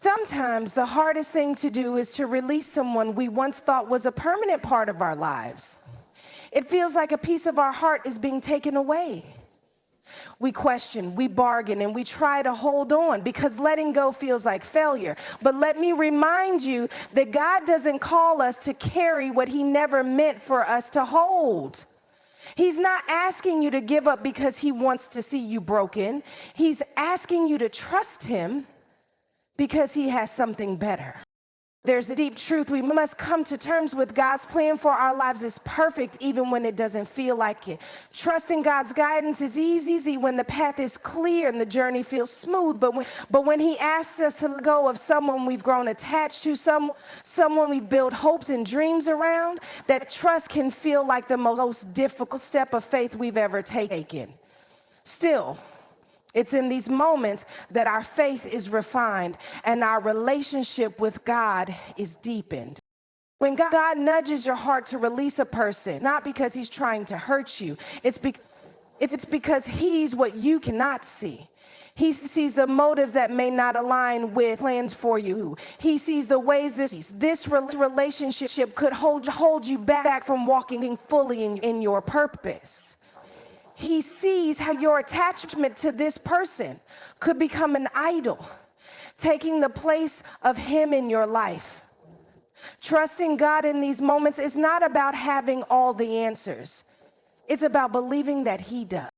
Sometimes the hardest thing to do is to release someone we once thought was a permanent part of our lives. It feels like a piece of our heart is being taken away. We question, we bargain, and we try to hold on because letting go feels like failure. But let me remind you that God doesn't call us to carry what He never meant for us to hold. He's not asking you to give up because He wants to see you broken. He's asking you to trust Him because He has something better. There's a deep truth we must come to terms with. God's plan for our lives is perfect even when it doesn't feel like it. Trusting God's guidance is easy when the path is clear and the journey feels smooth. But when He asks us to let go of someone we've grown attached to, someone we've built hopes and dreams around, that trust can feel like the most difficult step of faith we've ever taken. Still, it's in these moments that our faith is refined and our relationship with God is deepened. When God nudges your heart to release a person, not because He's trying to hurt you, it's because He's what you cannot see. He sees the motives that may not align with plans for you. He sees the ways this relationship could hold you back from walking fully in your purpose. He sees how your attachment to this person could become an idol, taking the place of Him in your life. Trusting God in these moments is not about having all the answers. It's about believing that He does.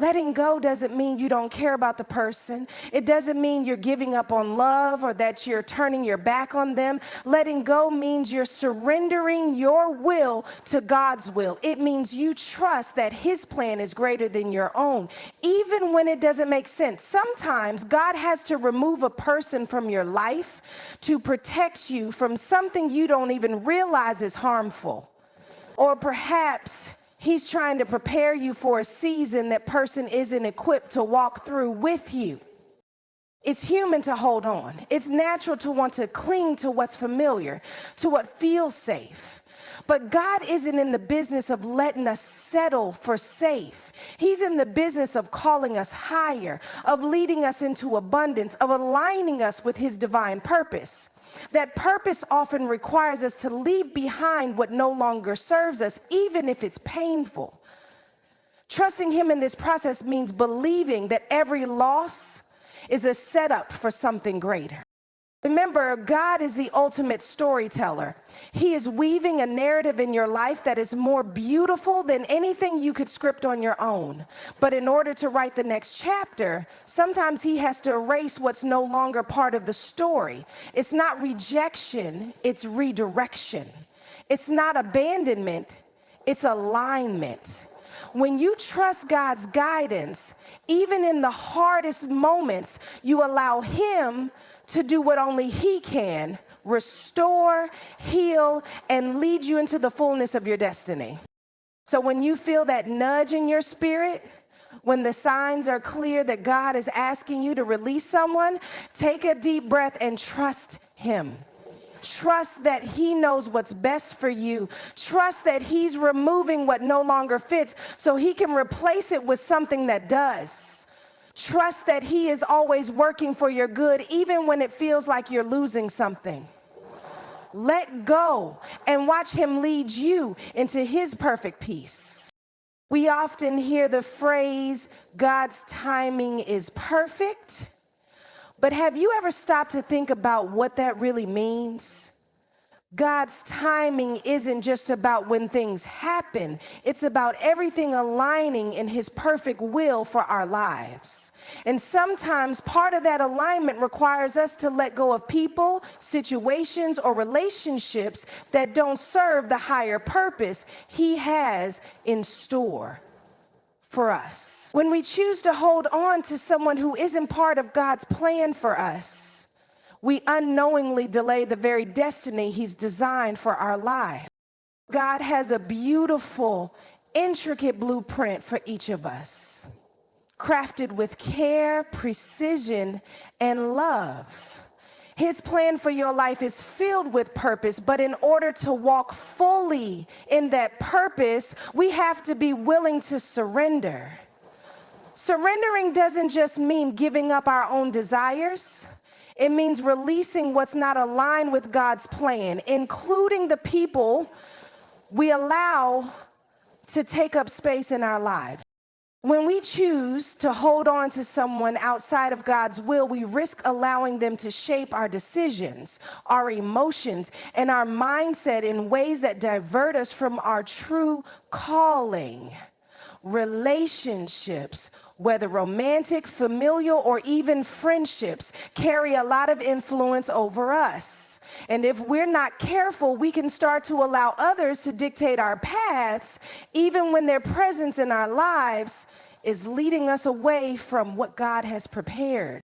Letting go doesn't mean you don't care about the person. It doesn't mean you're giving up on love or that you're turning your back on them. Letting go means you're surrendering your will to God's will. It means you trust that His plan is greater than your own, even when it doesn't make sense. Sometimes God has to remove a person from your life to protect you from something you don't even realize is harmful. Or perhaps He's trying to prepare you for a season that person isn't equipped to walk through with you. It's human to hold on. It's natural to want to cling to what's familiar, to what feels safe. But God isn't in the business of letting us settle for safe. He's in the business of calling us higher, of leading us into abundance, of aligning us with His divine purpose. That purpose often requires us to leave behind what no longer serves us, even if it's painful. Trusting Him in this process means believing that every loss is a setup for something greater. Remember, God is the ultimate storyteller. He is weaving a narrative in your life that is more beautiful than anything you could script on your own. But in order to write the next chapter, sometimes He has to erase what's no longer part of the story. It's not rejection, it's redirection. It's not abandonment, it's alignment. When you trust God's guidance, even in the hardest moments, you allow Him to do what only He can: restore, heal, and lead you into the fullness of your destiny. So when you feel that nudge in your spirit, when the signs are clear that God is asking you to release someone, take a deep breath and trust Him. Trust that He knows what's best for you. Trust that He's removing what no longer fits so He can replace it with something that does. Trust that He is always working for your good, even when it feels like you're losing something. Let go and watch Him lead you into His perfect peace. We often hear the phrase, God's timing is perfect. But have you ever stopped to think about what that really means? God's timing isn't just about when things happen. It's about everything aligning in His perfect will for our lives. And sometimes part of that alignment requires us to let go of people, situations, or relationships that don't serve the higher purpose He has in store for us. When we choose to hold on to someone who isn't part of God's plan for us, we unknowingly delay the very destiny He's designed for our life. God has a beautiful, intricate blueprint for each of us, crafted with care, precision, and love. His plan for your life is filled with purpose, but in order to walk fully in that purpose, we have to be willing to surrender. Surrendering doesn't just mean giving up our own desires. It means releasing what's not aligned with God's plan, including the people we allow to take up space in our lives. When we choose to hold on to someone outside of God's will, we risk allowing them to shape our decisions, our emotions, and our mindset in ways that divert us from our true calling. Relationships, whether romantic, familial, or even friendships, carry a lot of influence over us. And if we're not careful, we can start to allow others to dictate our paths, even when their presence in our lives is leading us away from what God has prepared.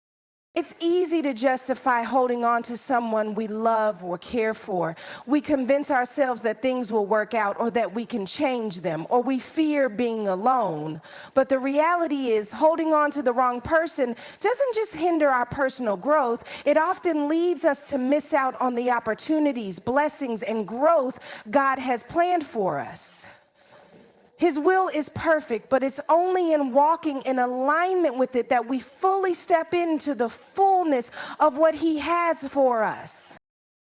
It's easy to justify holding on to someone we love or care for. We convince ourselves that things will work out or that we can change them, or we fear being alone. But the reality is, holding on to the wrong person doesn't just hinder our personal growth, it often leads us to miss out on the opportunities, blessings, and growth God has planned for us. His will is perfect, but it's only in walking in alignment with it that we fully step into the fullness of what He has for us.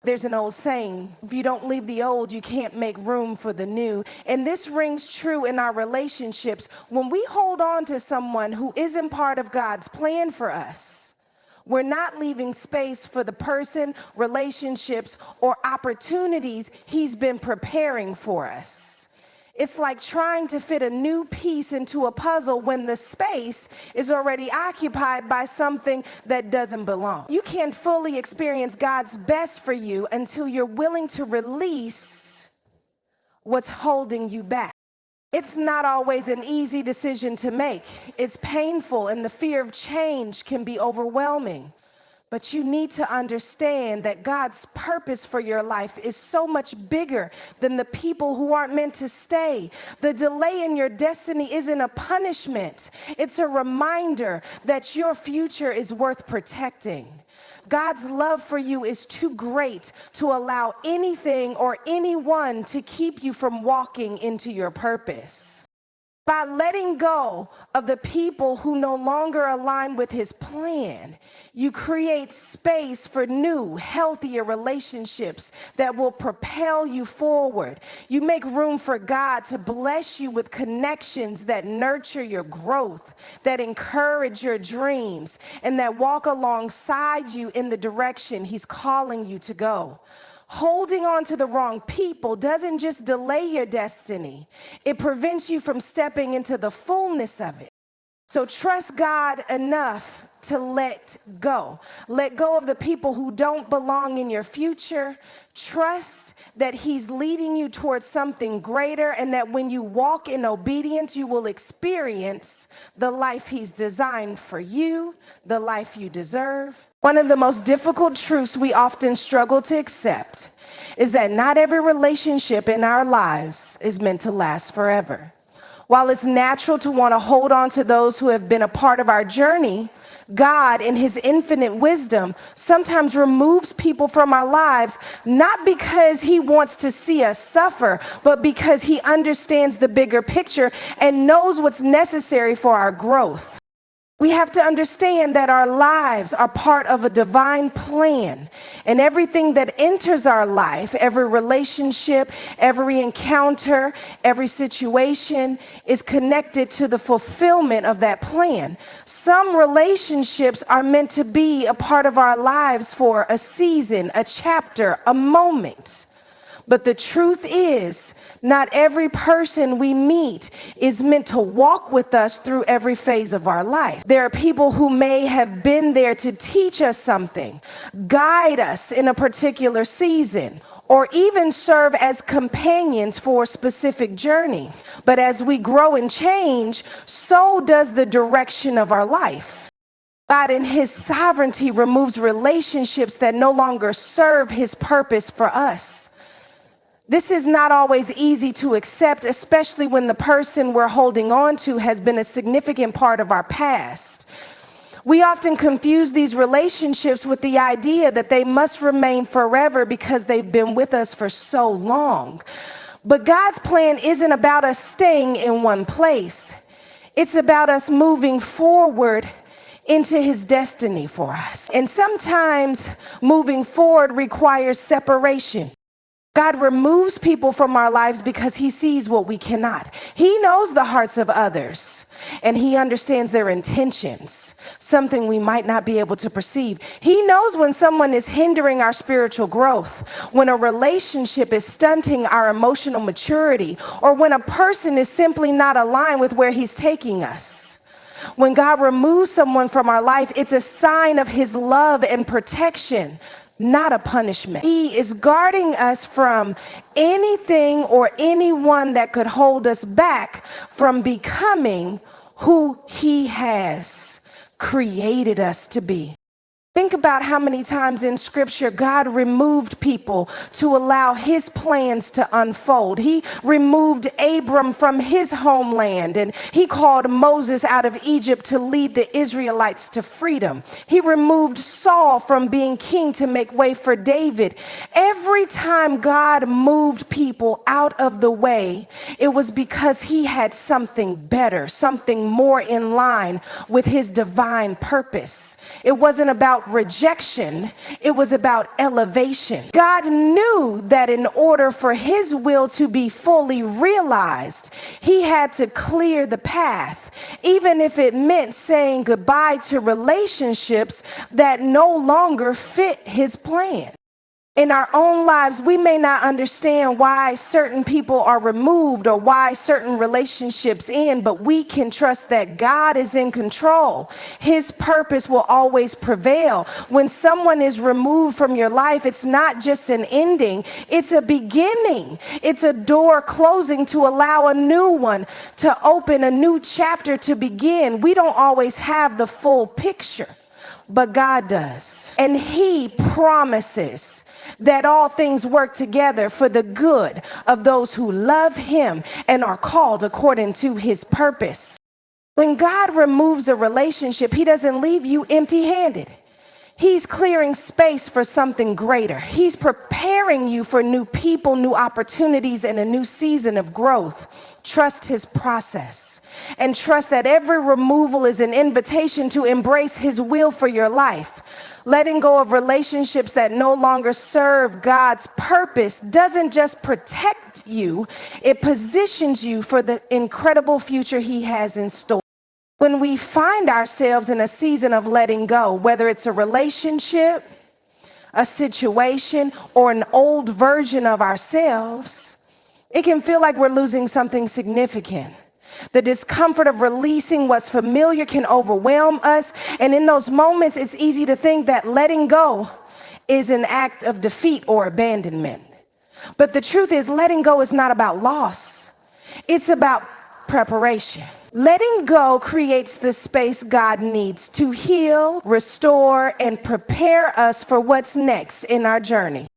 There's an old saying, if you don't leave the old, you can't make room for the new. And this rings true in our relationships. When we hold on to someone who isn't part of God's plan for us, we're not leaving space for the person, relationships, or opportunities He's been preparing for us. It's like trying to fit a new piece into a puzzle when the space is already occupied by something that doesn't belong. You can't fully experience God's best for you until you're willing to release what's holding you back. It's not always an easy decision to make. It's painful, and the fear of change can be overwhelming. But you need to understand that God's purpose for your life is so much bigger than the people who aren't meant to stay. The delay in your destiny isn't a punishment. It's a reminder that your future is worth protecting. God's love for you is too great to allow anything or anyone to keep you from walking into your purpose. By letting go of the people who no longer align with His plan, you create space for new, healthier relationships that will propel you forward. You make room for God to bless you with connections that nurture your growth, that encourage your dreams, and that walk alongside you in the direction He's calling you to go. Holding on to the wrong people doesn't just delay your destiny, it prevents you from stepping into the fullness of it. So trust God enough to let go. Let go of the people who don't belong in your future. Trust that He's leading you towards something greater, and that when you walk in obedience, you will experience the life He's designed for you, the life you deserve. One of the most difficult truths we often struggle to accept is that not every relationship in our lives is meant to last forever. While it's natural to want to hold on to those who have been a part of our journey, God, in His infinite wisdom, sometimes removes people from our lives, not because He wants to see us suffer, but because He understands the bigger picture and knows what's necessary for our growth. We have to understand that our lives are part of a divine plan, and everything that enters our life, every relationship, every encounter, every situation is connected to the fulfillment of that plan. Some relationships are meant to be a part of our lives for a season, a chapter, a moment. But the truth is, not every person we meet is meant to walk with us through every phase of our life. There are people who may have been there to teach us something, guide us in a particular season, or even serve as companions for a specific journey. But as we grow and change, so does the direction of our life. God, in His sovereignty, removes relationships that no longer serve His purpose for us. This is not always easy to accept, especially when the person we're holding on to has been a significant part of our past. We often confuse these relationships with the idea that they must remain forever because they've been with us for so long. But God's plan isn't about us staying in one place. It's about us moving forward into his destiny for us. And sometimes moving forward requires separation. God removes people from our lives because he sees what we cannot. He knows the hearts of others and he understands their intentions, something we might not be able to perceive. He knows when someone is hindering our spiritual growth, when a relationship is stunting our emotional maturity, or when a person is simply not aligned with where he's taking us. When God removes someone from our life, it's a sign of his love and protection, not a punishment. He is guarding us from anything or anyone that could hold us back from becoming who he has created us to be. Think about how many times in scripture God removed people to allow his plans to unfold. He removed Abram from his homeland and he called Moses out of Egypt to lead the Israelites to freedom. He removed Saul from being king to make way for David. Every time God moved people out of the way, it was because he had something better, something more in line with his divine purpose. It wasn't about rejection, it was about elevation. God knew that in order for his will to be fully realized, he had to clear the path, even if it meant saying goodbye to relationships that no longer fit his plan. In our own lives, we may not understand why certain people are removed or why certain relationships end, but we can trust that God is in control. His purpose will always prevail. When someone is removed from your life, it's not just an ending, it's a beginning. It's a door closing to allow a new one to open, a new chapter to begin. We don't always have the full picture, but God does. And he promises that all things work together for the good of those who love him and are called according to his purpose. When God removes a relationship, he doesn't leave you empty-handed. He's clearing space for something greater. He's preparing you for new people, new opportunities, and a new season of growth. Trust his process and trust that every removal is an invitation to embrace his will for your life. Letting go of relationships that no longer serve God's purpose doesn't just protect you, it positions you for the incredible future he has in store. When we find ourselves in a season of letting go, whether it's a relationship, a situation, or an old version of ourselves, it can feel like we're losing something significant. The discomfort of releasing what's familiar can overwhelm us, and in those moments, it's easy to think that letting go is an act of defeat or abandonment. But the truth is, letting go is not about loss. It's about preparation. Letting go creates the space God needs to heal, restore, and prepare us for what's next in our journey.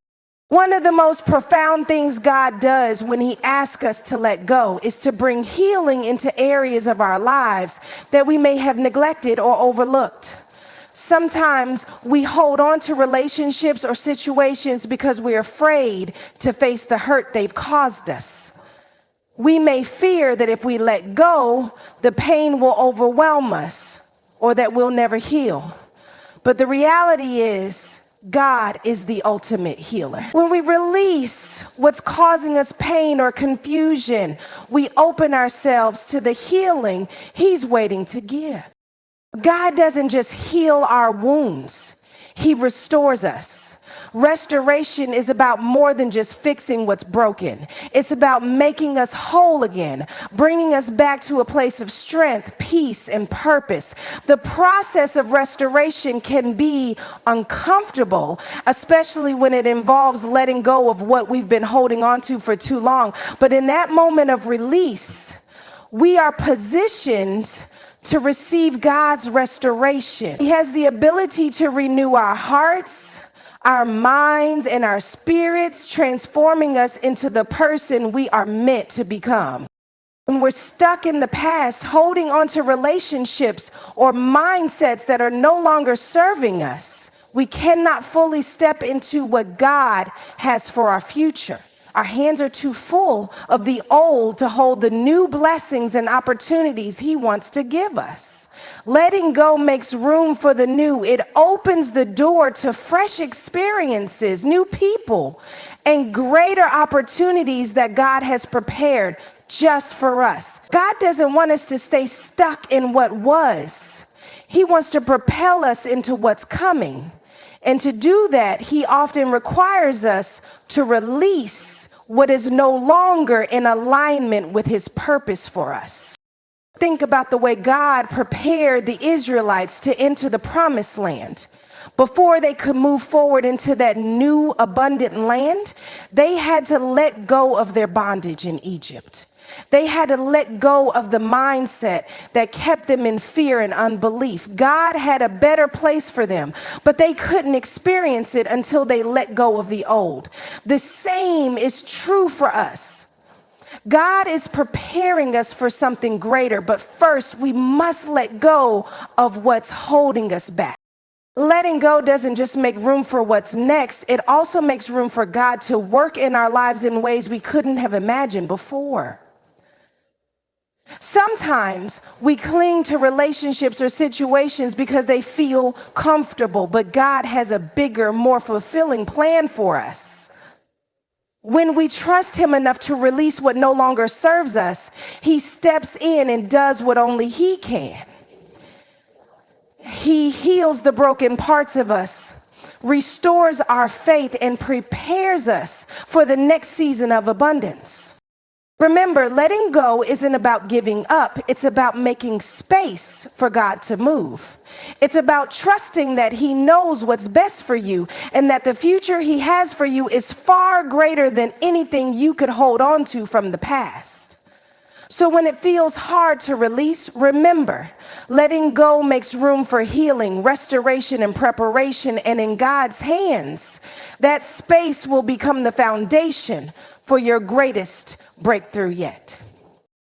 One of the most profound things God does when he asks us to let go is to bring healing into areas of our lives that we may have neglected or overlooked. Sometimes we hold on to relationships or situations because we're afraid to face the hurt they've caused us. We may fear that if we let go, the pain will overwhelm us or that we'll never heal. But the reality is, God is the ultimate healer. When we release what's causing us pain or confusion, we open ourselves to the healing he's waiting to give. God doesn't just heal our wounds, he restores us. Restoration is about more than just fixing what's broken. It's about making us whole again, bringing us back to a place of strength, peace, and purpose. The process of restoration can be uncomfortable, especially when it involves letting go of what we've been holding on to for too long. But in that moment of release, we are positioned to receive God's restoration. He has the ability to renew our hearts, our minds, and our spirits, transforming us into the person we are meant to become. When we're stuck in the past, holding on to relationships or mindsets that are no longer serving us, we cannot fully step into what God has for our future. Our hands are too full of the old to hold the new blessings and opportunities he wants to give us. Letting go makes room for the new. It opens the door to fresh experiences, new people, and greater opportunities that God has prepared just for us. God doesn't want us to stay stuck in what was. He wants to propel us into what's coming. And to do that, he often requires us to release what is no longer in alignment with his purpose for us. Think about the way God prepared the Israelites to enter the promised land. Before they could move forward into that new abundant land, they had to let go of their bondage in Egypt. They had to let go of the mindset that kept them in fear and unbelief. God had a better place for them, but they couldn't experience it until they let go of the old. The same is true for us. God is preparing us for something greater, but first we must let go of what's holding us back. Letting go doesn't just make room for what's next, it also makes room for God to work in our lives in ways we couldn't have imagined before. Sometimes we cling to relationships or situations because they feel comfortable, but God has a bigger, more fulfilling plan for us. When we trust him enough to release what no longer serves us, he steps in and does what only he can. He heals the broken parts of us, restores our faith, and prepares us for the next season of abundance. Remember, letting go isn't about giving up. It's about making space for God to move. It's about trusting that he knows what's best for you and that the future he has for you is far greater than anything you could hold on to from the past. So when it feels hard to release, remember, letting go makes room for healing, restoration, and preparation. And in God's hands, that space will become the foundation for your greatest breakthrough yet.